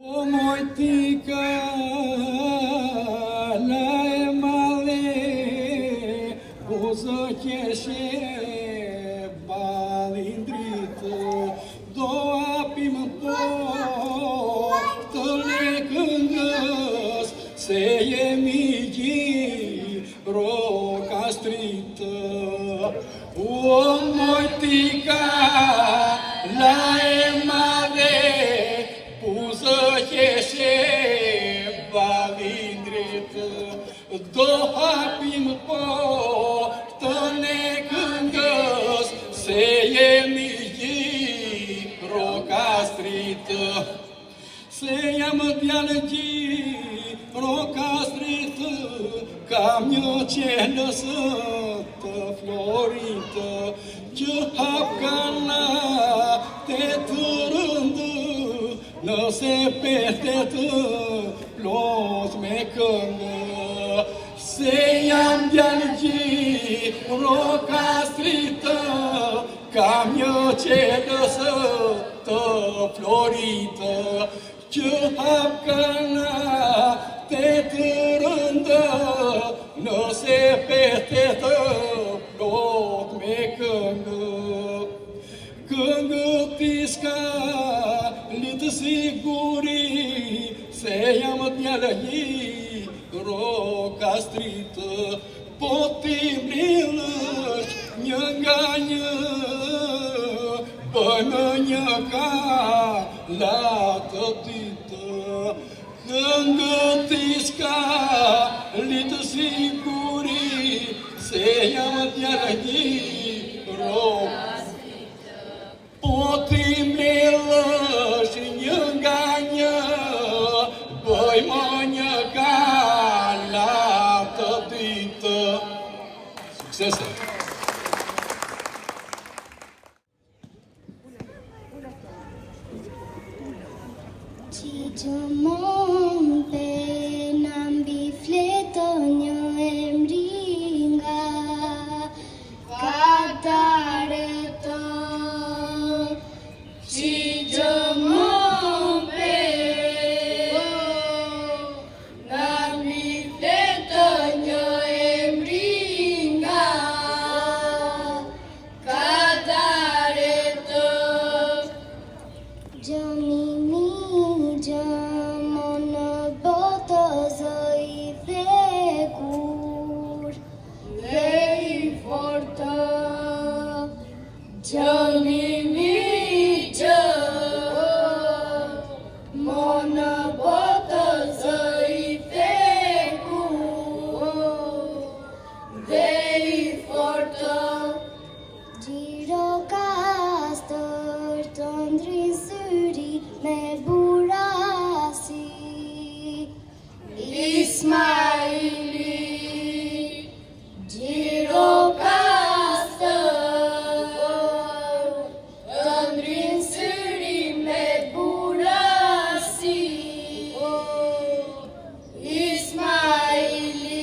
O mojtika, la e male, buzë qeshe, balindritë, do apim po të lekëngës, se jemi gjirokastриtë. O mojtika, la e male, buzë qeshe, balindritë, do hapim po të lekëngës, se jemi gjirokastриtë. Se jam djalë gjirokastриtë, kam një qenës të floritë, që hap kanate të rëndë, nëse petet plot me këngë. Se jam djalë gjirokastриtë, kam një qenës të floritë, që hap kanate të rëndë, nëse petet plot me këngë. Këngë ti s'ka litë siguri, se jam djalë gjirokastриtë, po ti mbrillësh një nga një, bëjmë një kalatë ditë. Këngë ti s'ka litë siguri, se jam djalë gjirokastриtë, po ti mbrillësh një nga një, bëjmë një kalatë ditë. Suksese! Gjithmonë na mbi fleton një emri nga kataret tonë. Gjithmonë na mbi fleton një emri nga kataret tonë. Gjëmonë botë zë i thekur dhe i fortë, gjëmonë botë zë i thekur dhe i fortë. Gjirokastër të ndrin syri me burasi, Ismaili. Gjirokastër të ndrin syri me burasi, Ismaili.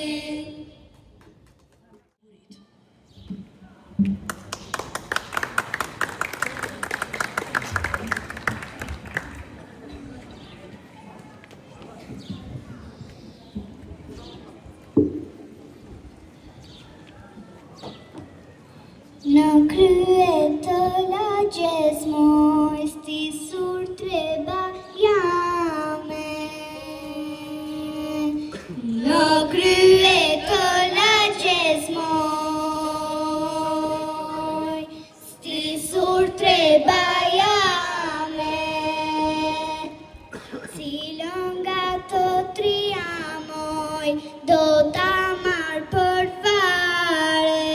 Në krye të lagjes moj, stisur treba jame. Në krye të lagjes moj, stisur treba jame. Cilën nga të tria moj, do ta marr për fare.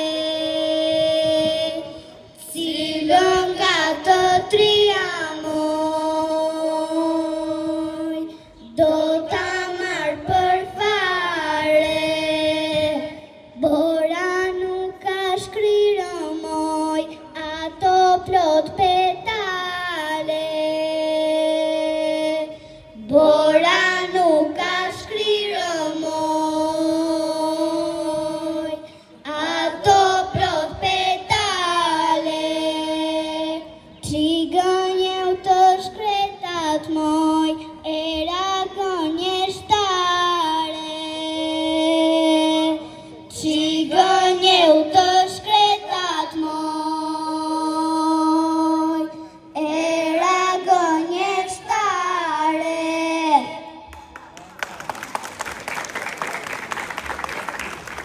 Cilën nga të tria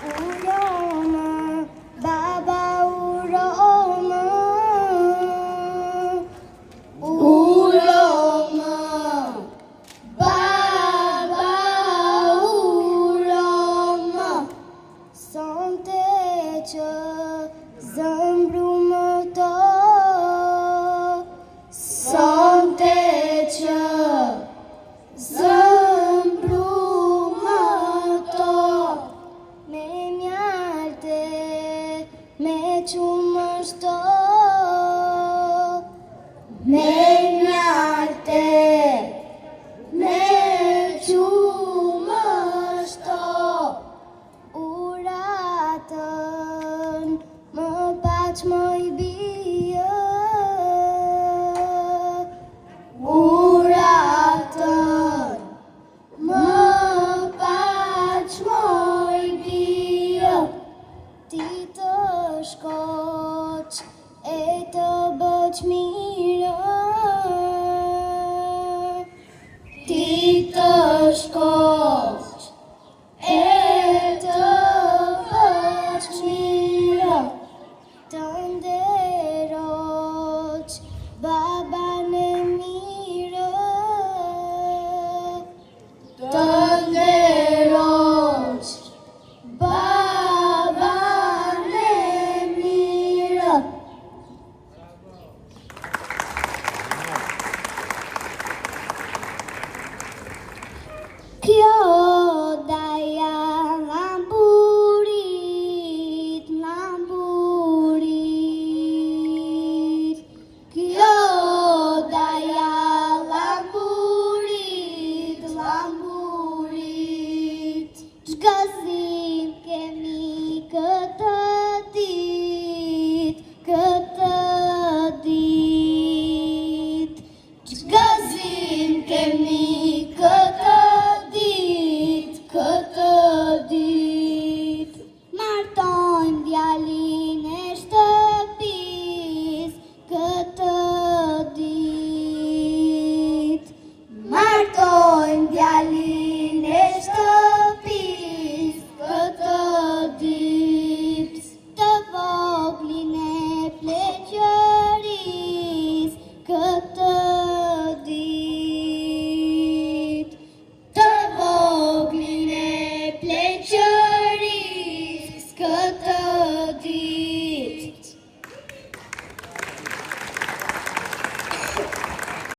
Uromë, baba uromë. Uromë, baba uromë. Sonte që zëmbrumë to. Sonte që zëmbrumë to. Me mjalte, me qumë shto. Me